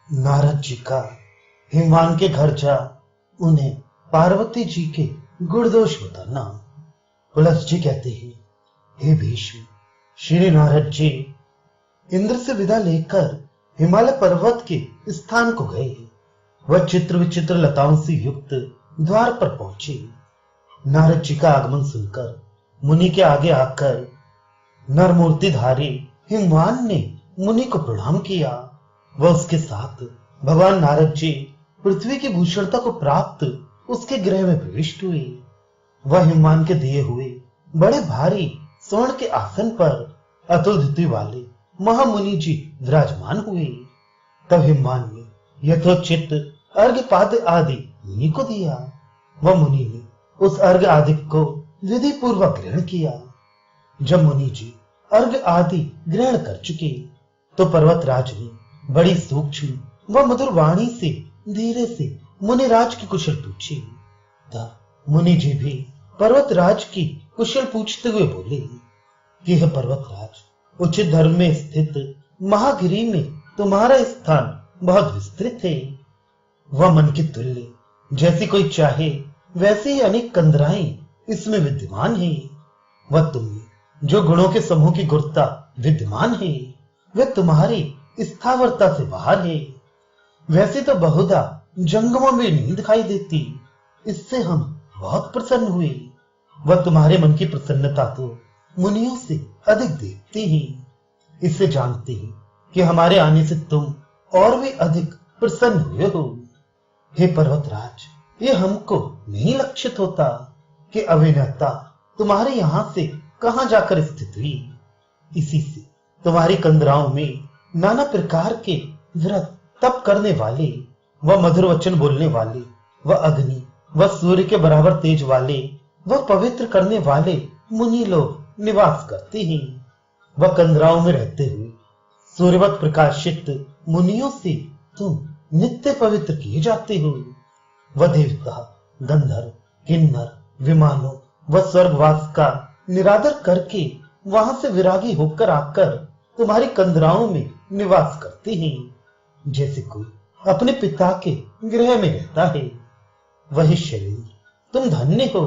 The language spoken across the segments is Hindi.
नारद जी का हिमवान के घर जा उन्हें पार्वती जी के गुणदोष बताना। पुलस्त जी कहते हैं, हे भीष्म, श्री नारद जी इंद्र से विदा लेकर हिमालय पर्वत के स्थान को गए। वह चित्र विचित्र लताओं से युक्त द्वार पर पहुंचे। नारद जी का आगमन सुनकर मुनि के आगे आकर नरमूर्तिधारी हिमवान ने मुनि को प्रणाम किया। वह उसके साथ भगवान नारद जी पृथ्वी की भूषणता को प्राप्त उसके गृह में प्रविष्ट हुए। वह हिमवान के दिए हुए बड़े भारी स्वर्ण के आसन पर अतुल द्युति वाले महामुनि जी विराजमान हुए। तब हिमवान ने यथोचित अर्घ्य पाद्य आदि मुनि को दिया। वह मुनि ने उस अर्घ्य आदि को विधि पूर्वक ग्रहण किया। जब मुनि जी अर्घ्य आदि ग्रहण कर चुके तो पर्वतराज ने बड़ी सूक्ष्म व मधुर वाणी से धीरे से मुनिराज की कुशल पूछी। तब मुनि जी भी पर्वतराज की कुशल पूछते हुए बोले कि हे पर्वतराज, उचित धर्म में स्थित महागिरी में तुम्हारा स्थान बहुत विस्तृत है। वह मन के तुल्य जैसी कोई चाहे वैसे ही अनेक कंदराएं इसमें विद्यमान है। वह तुमने जो गुणों के समूह की गुणता विद्यमान है वह तुम्हारी स्थावरता से बाहर है। वैसे तो बहुधा जंगमों में नहीं दिखाई देती। इससे हम बहुत प्रसन्न हुए। वह तुम्हारे मन की प्रसन्नता तो मुनियों से अधिक देखते हैं। इससे जानते हैं कि हमारे आने से तुम और भी अधिक प्रसन्न हुए हो। हे पर्वतराज, ये हमको नहीं लक्षित होता कि अभिनेता तुम्हारे यहां से कहां जाकर स्थित हुई। इसी से तुम्हारी कंदराओं में नाना प्रकार के व्रत तप करने वाले, वह मधुर वचन बोलने वाले, वह अग्नि व सूर्य के बराबर तेज वाले, वह पवित्र करने वाले मुनि लोग निवास करते हैं। वह कंदराओं में रहते हुए सूर्यवत प्रकाशित मुनियों से तुम नित्य पवित्र किए जाते हो। वह देवता, गंधर्व, किन्नर, विमानों व स्वर्गवास का निरादर करके वहां से विरागी होकर आकर तुम्हारी कंदराओं में निवास करते हैं। जैसे कोई अपने पिता के गृह में रहता है। वही शरीर तुम धन्य हो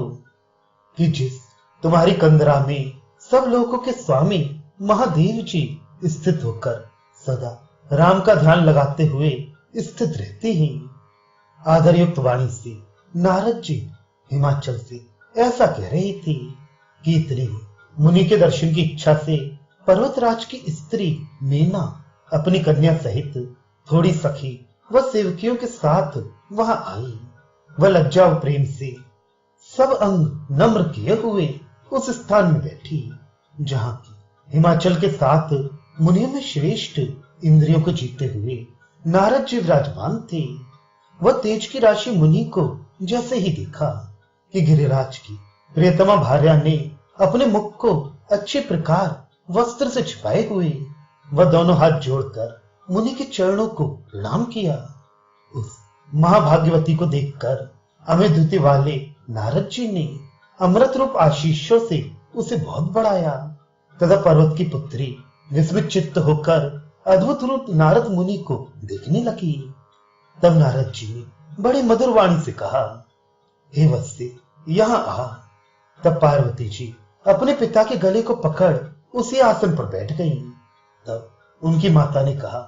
कि जिस तुम्हारी कंदरा में सब लोगों के स्वामी महादेव जी स्थित होकर सदा राम का ध्यान लगाते हुए स्थित रहते हैं। आदरयुक्त वाणी से नारद जी हिमाचल से ऐसा कह रही थी कि इतने ही मुनि के दर्शन की इच्छा से पर्वतराज की स्त्री मेना अपनी कन्या सहित थोड़ी सखी व सेवकियों के साथ वहां आई। वह लज्जा व प्रेम से सब अंग नम्र किए हुए उस स्थान में बैठी जहां की हिमाचल के साथ मुनियों में श्रेष्ठ इंद्रियों को जीते हुए नारद जी विराजमान थे। वह तेज की राशि मुनि को जैसे ही देखा कि गिरिराज की प्रियतमा भार्या ने अपने मुख को अच्छे प्रकार वस्त्र से छिपाए हुए वह दोनों हाथ जोड़कर मुनि के चरणों को प्रणाम किया। उस महाभाग्यवती को देखकर अमित द्युति वाले नारद जी ने अमृत रूप आशीषों से उसे बहुत बढ़ाया। तथा पर्वत की पुत्री विस्मित चित्त होकर अद्भुत रूप नारद मुनि को देखने लगी। तब नारद जी ने बड़ी मधुर वाणी से कहा, हे वत्स्य, यहां आ। तब पार्वती जी अपने पिता के गले को पकड़ उसी आसन पर बैठ गईं। तब उनकी माता ने कहा,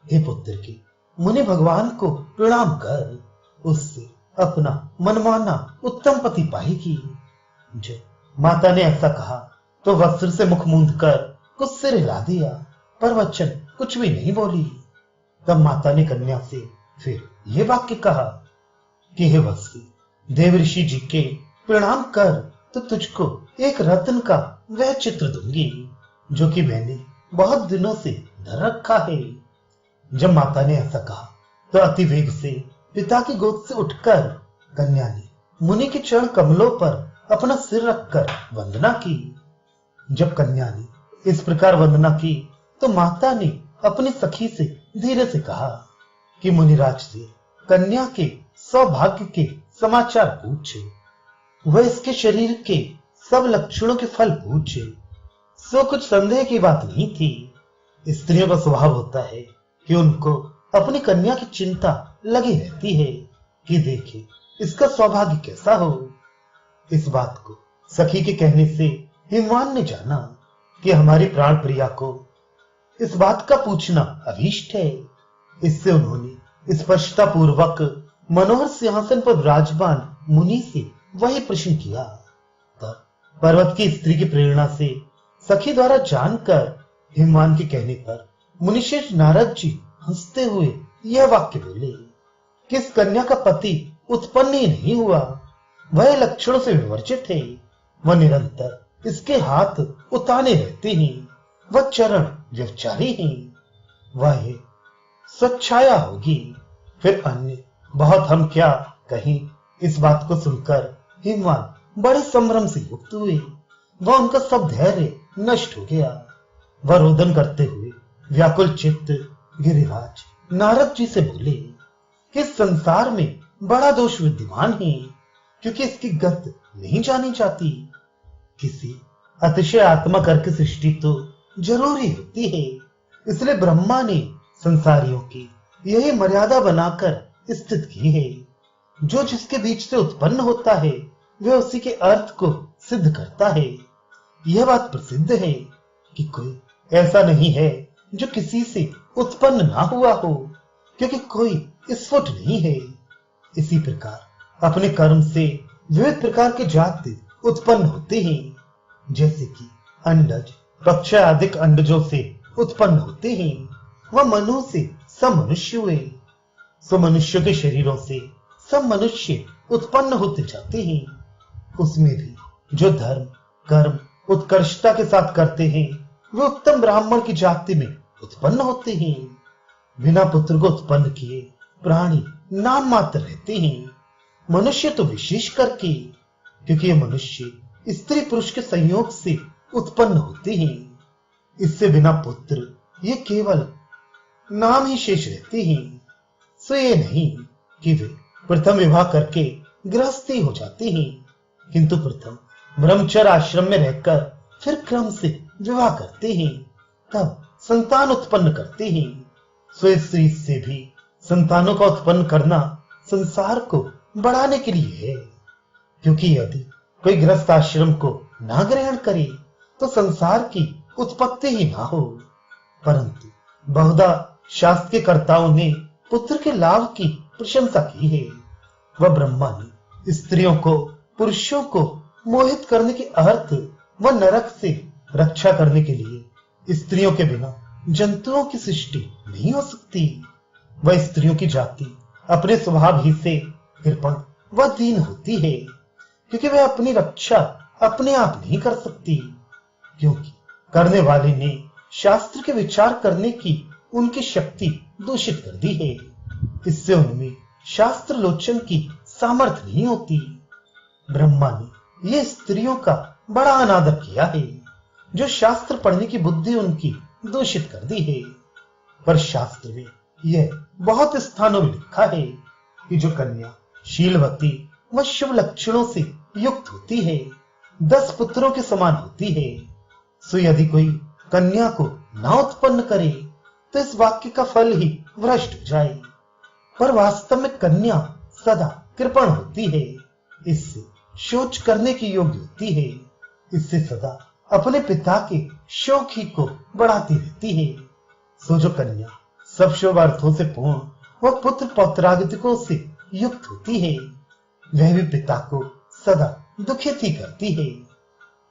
हे पुत्र के मुनि भगवान को प्रणाम कर, उससे अपना मनमाना उत्तम पति पाएगी। जब माता ने ऐसा कहा तो वस्त्र से मुख मूंद कर कुछ सिर हिला दिया, पर वचन कुछ भी नहीं बोली। तब माता ने कन्या से फिर ये वाक्य कहा कि हे वत्स्य, देव ऋषि जी के प्रणाम कर तो तुझको एक रत्न का वह चित्र दूंगी जो कि मैंने बहुत दिनों से धर रखा है। जब माता ने ऐसा कहा तो अति वेग से पिता की गोद से उठकर कन्या ने मुनि के चरण कमलों पर अपना सिर रखकर वंदना की। जब कन्या ने इस प्रकार वंदना की तो माता ने अपनी सखी से धीरे से कहा कि मुनिराज से कन्या के सौभाग्य के समाचार पूछे, वह इसके शरीर के सब लक्षणों के फल पूछे। सो कुछ संदेह की बात नहीं थी। स्त्रियों का स्वभाव होता है कि उनको अपनी कन्या की चिंता लगी रहती है कि देखे इसका सौभाग्य कैसा हो। इस बात को सखी के कहने से हिमवान ने जाना कि हमारी प्राण प्रिया को इस बात का पूछना अभीष्ट है। इससे उन्होंने स्पष्टता पूर्वक मनोहर सिंहासन पर विराजमान मुनि से वही प्रश्न किया। तब पर्वत की स्त्री की प्रेरणा से सखी द्वारा जानकर हिमवान के कहने पर मुनिश्रेष्ठ नारद जी हंसते हुए यह वाक्य बोले कि इस कन्या का पति उत्पन्न ही नहीं हुआ, वह लक्षणों से विवर्जित है। वह निरंतर इसके हाथ उताने रहते हैं, वह चरण व्यभिचारी हैं, वह स्वच्छाया होगी। फिर अन्य बहुत हम क्या कहें। इस बात को सुनकर हिमवान बड़े संभ्रम से युक्त हुए। वह उनका सब धैर्य नष्ट हो गया। वह रोदन करते हुए व्याकुल चित्त गिरिराज नारद जी से बोले कि संसार में बड़ा दोष विद्यमान है, क्योंकि इसकी गत नहीं जानी जाती। किसी अतिशय आत्मा करके सृष्टि तो जरूरी होती है, इसलिए ब्रह्मा ने संसारियों की यही मर्यादा बनाकर स्थित की है। जो जिसके बीच से उत्पन्न होता है वह उसी के अर्थ को सिद्ध करता है। यह बात प्रसिद्ध है कि कोई ऐसा नहीं है जो किसी से उत्पन्न ना हुआ हो, क्योंकि कोई स्फुट नहीं है। इसी प्रकार अपने कर्म से विविध प्रकार के जाति उत्पन्न होते हैं, जैसे कि अंडज पक्ष आदि अंडजों से उत्पन्न होते हैं। वह मनु से सब मनुष्य हुए, सो मनुष्यों के शरीरों से सब मनुष्य उत्पन्न होते जाते हैं। उसमें भी जो धर्म कर्म उत्कर्षता के साथ करते हैं वे उत्तम ब्राह्मण की जाति में उत्पन्न होते हैं। बिना पुत्र को उत्पन्न किए प्राणी नाम मात्र रहते हैं। मनुष्य तो विशेष करके, क्योंकि ये मनुष्य स्त्री पुरुष के संयोग से उत्पन्न होते हैं। इससे बिना पुत्र ये केवल नाम ही शेष रहते हैं। सो ये नहीं कि वे प्रथम विवाह करके गृहस्थी हो जाते हैं, किंतु प्रथम ब्रह्मचर्य आश्रम में रहकर फिर क्रम से विवाह करते हैं, तब संतान उत्पन्न करते हैं। सो स्त्री से भी संतानों का उत्पन्न करना संसार को बढ़ाने के लिए है, क्योंकि यदि कोई गृहस्थ आश्रम को ना ग्रहण करे तो संसार की उत्पत्ति ही ना हो। परंतु बहुधा शास्त्र के कर्ताओं ने पुत्र के लाभ की प्रशंसा की है। वह ब्रह्मा ने स्त्रियों को पुरुषों को मोहित करने के अर्थ व नरक से रक्षा करने के लिए स्त्रियों के बिना जंतुओं की सृष्टि नहीं हो सकती। वह स्त्रियों की जाति अपने स्वभाव ही से कृपण व दीन होती है, क्योंकि वह अपनी रक्षा अपने आप नहीं कर सकती, क्योंकि करने वाले ने शास्त्र के विचार करने की उनकी शक्ति दूषित कर दी है। इससे उनमें शास्त्र लोचन की सामर्थ्य नहीं होती। ब्रह्मा ने ये स्त्रियों का बड़ा अनादर किया है, जो शास्त्र पढ़ने की बुद्धि उनकी दूषित कर दी है। पर शास्त्र में यह बहुत स्थानों में लिखा है कि जो कन्या शीलवती व शुभ लक्षणों से युक्त होती है 10 पुत्रों के समान होती है। सो यदि कोई कन्या को ना उत्पन्न करे तो इस वाक्य का फल ही भ्रष्ट हो जाए। पर वास्तव में कन्या सदा कृपण होती है, इससे शोच करने की योग्य होती है। इससे सदा अपने पिता के शौक ही को बढ़ाती रहती है। सो जो कन्या सब शुभ अर्थों से पूर्ण व पुत्र पौत्रागतिकों से युक्त होती है, वह भी पिता को सदा दुखित ही करती है।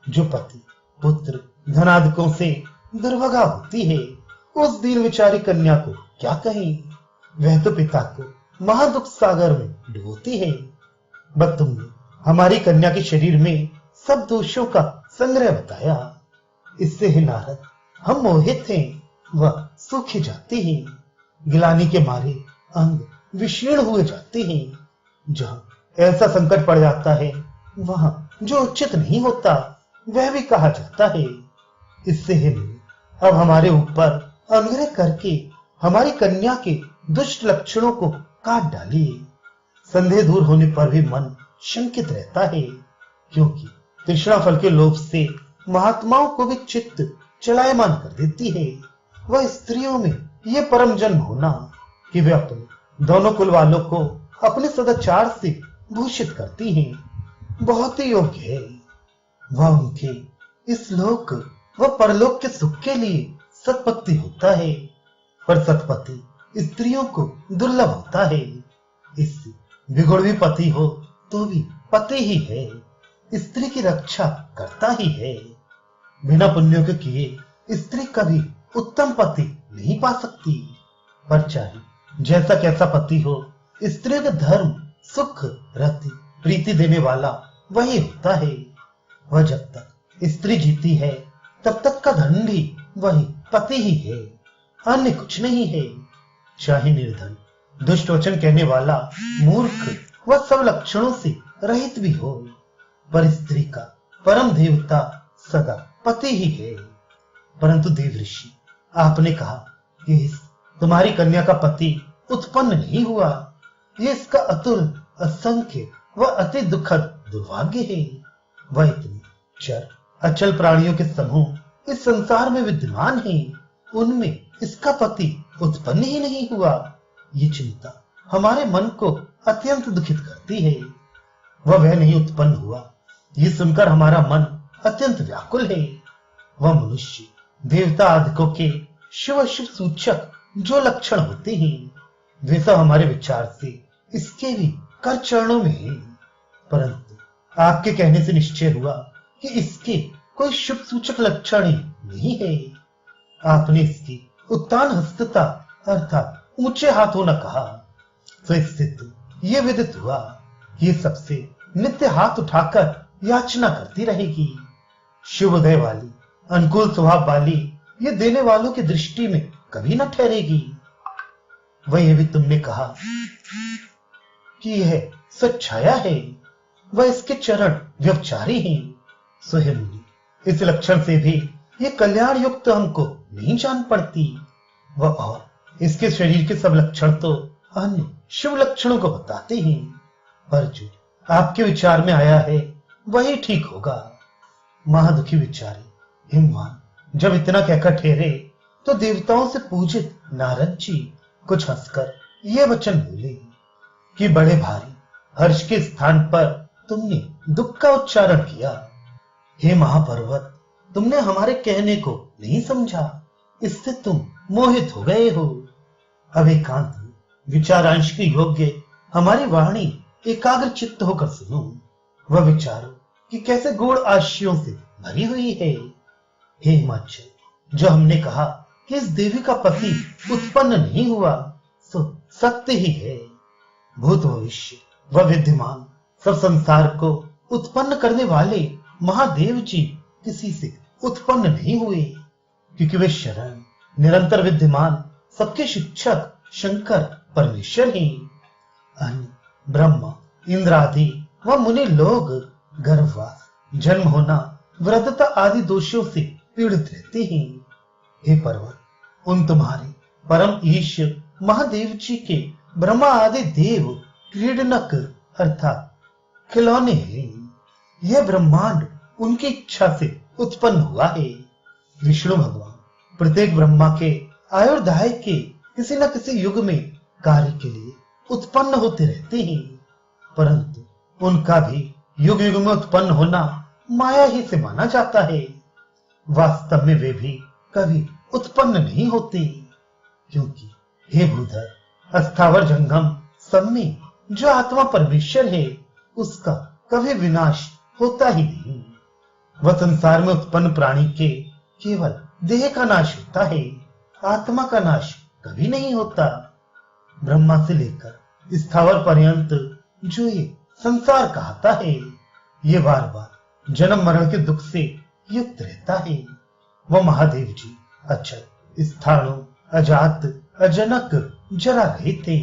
जो पति पुत्र धनादिकों से दुर्भगा होती है, उस दीन विचारी कन्या को क्या कहें। वह तो पिता को महादुख सागर में डुबोती है। बस तुमने हमारी कन्या के शरीर में सब दोषों का संग्रह बताया। इससे ही नारद हम मोहित हैं वह सूखे जाते हैं, गिलानी के मारे अंग विशीर्ण हुए जाते हैं। जहां ऐसा संकट पड़ जाता है वहां जो उचित नहीं होता वह भी कहा जाता है। इससे ही अब हमारे ऊपर अनुग्रह करके हमारी कन्या के दुष्ट लक्षणों को काट डालिए। संदेह दूर होने पर भी मन शंकित रहता है, क्योंकि तृष्णा फल के लोभ से महात्माओं को भी चित्त चलायमान कर देती है। वह स्त्रियों में यह परम जन्म होना कि वे अपने दोनों कुल वालों को अपने सदाचार से भूषित करती हैं। बहुत ही योग्य है। वह उनके इस लोक व परलोक के सुख के लिए सतपति होता है, पर सतपति स्त्रियों को दुर्लभ होता है। इससे बिगुड़वी पति हो तो भी पति ही है, स्त्री की रक्षा करता ही है। बिना पुण्यों के किए स्त्री कभी उत्तम पति नहीं पा सकती। पर चाहे जैसा कैसा पति हो, स्त्री का धर्म सुख रति प्रीति देने वाला वही होता है। वह जब तक स्त्री जीती है तब तक का धन भी वही पति ही है, अन्य कुछ नहीं है। चाहे निर्धन दुष्ट वचन कहने वाला मूर्ख वह सब लक्षणों से रहित भी हो, पर स्त्री का परम देवता सदा पति ही है। परंतु देव ऋषि, आपने कहा कि इस तुम्हारी कन्या का पति उत्पन्न नहीं हुआ। ये इसका अतुल असंख्य व अति दुखद दुर्भाग्य है। वह इतने चर अचल प्राणियों के समूह इस संसार में विद्यमान है, उनमें इसका पति उत्पन्न ही नहीं हुआ। ये चिंता हमारे मन को अत्यंत दुखित करती है। वह नहीं उत्पन्न हुआ, ये सुनकर हमारा मन अत्यंत व्याकुल है। वह मनुष्य देवता आदिकों के शुभ शुभ सूचक जो लक्षण होते हैं, वे सब हमारे विचार से इसके भी कर चरणों में है। परंतु आपके कहने से निश्चय हुआ कि इसके कोई शुभ सूचक लक्षण ही नहीं है। आपने इसकी उत्तान हस्तता अर्थात ऊंचे हाथ होना कहा, तो इससे तो ये विदित हुआ कि ये सबसे नित्य हाथ उठाकर याचना करती रहेगी। शुभ उदय वाली अनुकूल स्वभाव वाली ये देने वालों की दृष्टि में कभी न ठहरेगी। वह भी तुमने कहा कि यह सच्छाया है, वह इसके चरण व्यवचारी हैं। सो हे मुनि, इस लक्षण से भी ये कल्याण युक्त हमको नहीं जान पड़ती। वह और इसके शरीर के सब लक्षण तो अन्य शुभ लक्षणों को बताते हैं, पर जो आपके विचार में आया है वही ठीक होगा। महादुखी विचारी हिमवान जब इतना कहकर ठहरे तो देवताओं से पूजित नारद जी कुछ हंसकर ये वचन बोले कि बड़े भारी हर्ष के स्थान पर तुमने दुख का उच्चारण किया। हे महापर्वत, तुमने हमारे कहने को नहीं समझा, इससे तुम मोहित हो गए हो। अब एकांत में विचारांश के योग्य हमारी वाणी एकाग्र चित्त होकर सुनो। वह विचारो कि कैसे गूढ़ आशयों से भरी हुई है। हे हिमाचल, जो हमने कहा कि इस देवी का पति उत्पन्न नहीं हुआ, सो सत्य ही है। भूत भविष्य व विद्यमान सब संसार को उत्पन्न करने वाले महादेव जी किसी से उत्पन्न नहीं हुए, क्योंकि वे शरण निरंतर विद्यमान सबके शिक्षक शंकर परमेश्वर हैं। अन्य ब्रह्मा इंद्र आदि व मुनि लोग गर्भवास जन्म होना वृद्धता आदि दोषों से पीड़ित रहते हैं। हे पर्वत, उन तुम्हारे परम ईश महादेव जी के ब्रह्मा आदि देव क्रीडनक अर्थात खिलौने हैं। यह ब्रह्मांड उनकी इच्छा से उत्पन्न हुआ है। विष्णु भगवान प्रत्येक ब्रह्मा के आयुर्दाय के किसी न किसी युग में कार्य के लिए उत्पन्न होते रहते हैं, परंतु उनका भी युग युग में उत्पन्न होना माया ही से माना जाता है। वास्तव में वे भी कभी उत्पन्न नहीं होते, क्योंकि हे भूधर, अस्थावर जंगम सब में जो आत्मा परमेश्वर है उसका कभी विनाश होता ही नहीं। वह संसार में उत्पन्न प्राणी के केवल देह का नाश होता है, आत्मा का नाश कभी नहीं होता। ब्रह्मा से लेकर स्थावर पर्यंत जो ये संसार कहता है, ये बार बार जन्म मरण के दुख से युक्त रहता है। वह महादेव जी अचल स्थाणु अजात अजनक जरा रहे थे।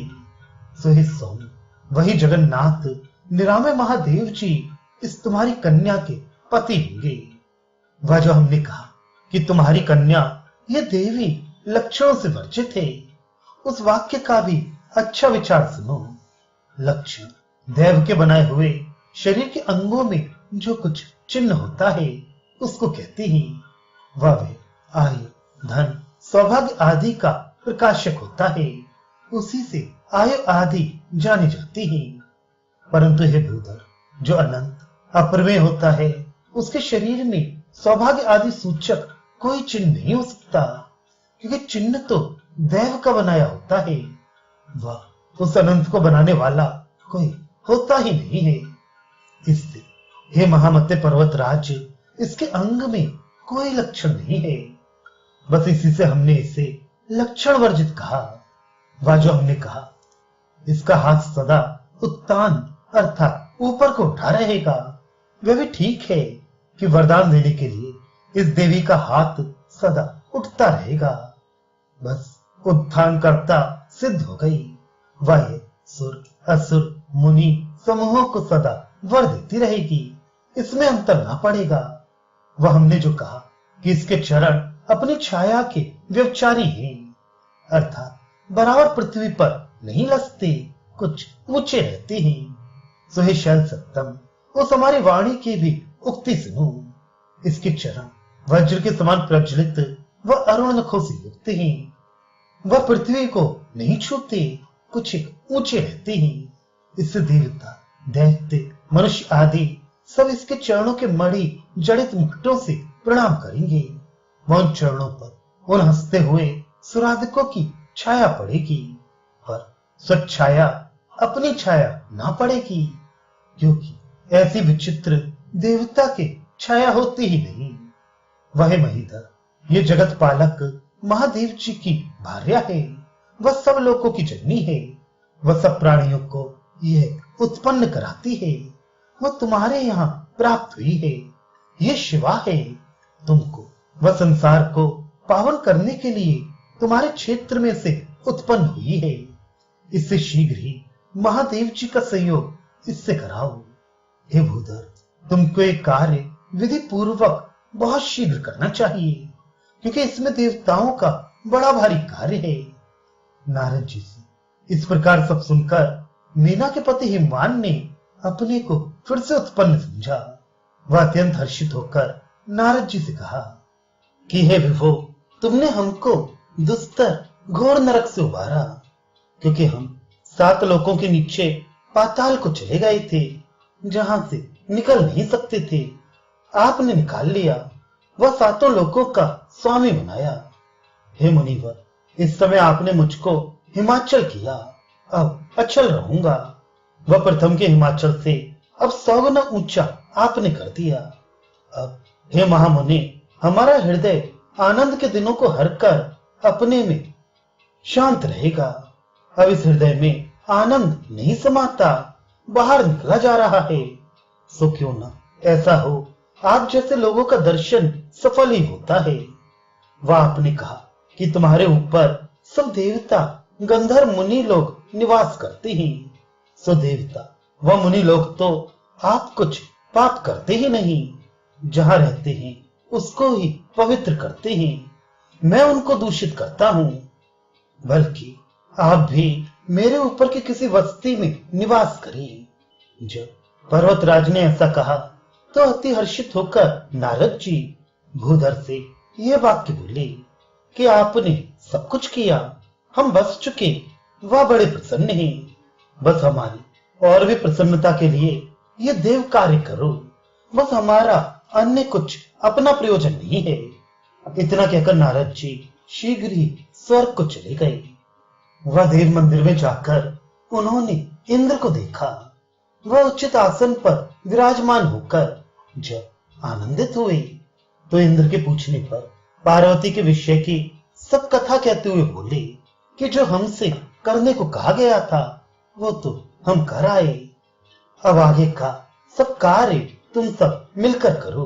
सो हे सौम्य, वही जगन्नाथ निरामय महादेव जी इस तुम्हारी कन्या के पति होंगे। वह जो हमने कहा कि तुम्हारी कन्या ये देवी लक्षणों से वर्जित है, उस वाक्य का भी अच्छा विचार सुनो। लक्षण देव के बनाए हुए शरीर के अंगों में जो कुछ चिन्ह होता है उसको कहते हैं। वह आयु धन सौभाग्य आदि का प्रकाशक होता है। उसी से आयु आदि जानी जाती है। परंतु हे भूधर, जो अनंत अप्रमेय होता है, उसके शरीर में सौभाग्य आदि सूचक कोई चिन्ह नहीं हो सकता, क्योंकि चिन्ह तो दैव का बनाया होता है। वह उस अनंत को बनाने वाला कोई होता ही नहीं है। इससे हे महामते पर्वतराज, इसके अंग में कोई लक्षण नहीं है। बस इसी से हमने इसे लक्षण वर्जित कहा। वह जो हमने कहा, इसका हाथ सदा उत्तान अर्थात ऊपर को उठा रहेगा, वह भी ठीक है कि वरदान देने के लिए इस देवी का हाथ सदा उठता रहेगा। बस उत्थान करता सिद्ध हो गई। वह सुर असुर मुनि समूहों को सदा वर देती रहेगी, इसमें अंतर ना पड़ेगा। वह हमने जो कहा कि इसके चरण अपनी छाया के व्यवचारी हैं, अर्थात बराबर पृथ्वी पर नहीं लसते, कुछ ऊंचे रहते हैं। सो हे शैल सत्तम, उस हमारी वाणी की भी उक्ति सुनो। इसके चरण वज्र के समान प्रज्वलित व अरुण नखों से युक्त हैं। वह पृथ्वी को नहीं छूते, कुछ ऊंचे रहते हैं। इससे देवता दैत्य मनुष्य आदि सब इसके चरणों के मणि जड़ित मुकुटों से प्रणाम करेंगे। वह उन चरणों पर उन हंसते हुए सुराधिकों की छाया पड़ेगी, पर स्वच्छाया अपनी छाया ना पड़ेगी, क्योंकि ऐसी विचित्र देवता के छाया होती ही नहीं। वह महीधर, ये जगत पालक महादेव जी की भार्या है। वह सब लोगों की जननी है। वह सब प्राणियों को यह उत्पन्न कराती है। वह तुम्हारे यहाँ प्राप्त हुई है। ये शिवा है। तुमको वह संसार को पावन करने के लिए तुम्हारे क्षेत्र में से उत्पन्न हुई है। इससे शीघ्र ही महादेव जी का सहयोग इससे कराओ। हे भूधर, तुमको एक कार्य विधि पूर्वक बहुत शीघ्र करना चाहिए, क्योंकि इसमें देवताओं का बड़ा भारी कार्य है। नारद जी से इस प्रकार सब सुनकर मीना के पति हिमवान ने अपने को फिर से उत्पन्न समझा। वह अत्यंत हर्षित होकर नारद जी से कहा कि हे विभो, तुमने हमको दुस्तर घोर नरक से उबारा, क्योंकि हम 7 लोकों के नीचे पाताल को चले गए थे, जहां से निकल नहीं सकते थे। आपने निकाल लिया, वह 7 लोकों का स्वामी बनाया। हे मुनिवर, इस समय आपने मुझको हिमाचल किया, अब अचल रहूंगा। वह प्रथम के हिमाचल से अब 100 गुना ऊंचा आपने कर दिया। अब हे महामुनि, हमारा हृदय आनंद के दिनों को हरकर अपने में शांत रहेगा। अब इस हृदय में आनंद नहीं समाता, बाहर निकला जा रहा है। सो क्यों ना ऐसा हो, आप जैसे लोगों का दर्शन सफल ही होता है। वह आपने कहा कि तुम्हारे ऊपर सब देवता गंधर्व मुनि लोग निवास करते हैं। सो देवता वह मुनि लोग तो आप कुछ पाप करते ही नहीं, जहां रहते हैं उसको ही पवित्र करते हैं। मैं उनको दूषित करता हूं, बल्कि आप भी मेरे ऊपर की किसी बस्ती में निवास करें। जब पर्वतराज ने ऐसा कहा तो अति हर्षित होकर नारद जी भूधर से यह वाक्य बोले कि आपने सब कुछ किया, हम बस चुके, वह बड़े प्रसन्न हैं। बस हमारी और भी प्रसन्नता के लिए ये देव कार्य करो। बस हमारा अन्य कुछ अपना प्रयोजन नहीं है। इतना कहकर नारद जी शीघ्र ही स्वर्ग को चले गए। वह देव मंदिर में जाकर उन्होंने इंद्र को देखा। वह उचित आसन पर विराजमान होकर जब आनंदित हुए तो इंद्र के पूछने पर पार्वती के विषय की सब कथा कहते हुए बोले कि जो हमसे करने को कहा गया था वो तो हम कर आए। अब आगे का सब कार्य तुम सब मिलकर करो।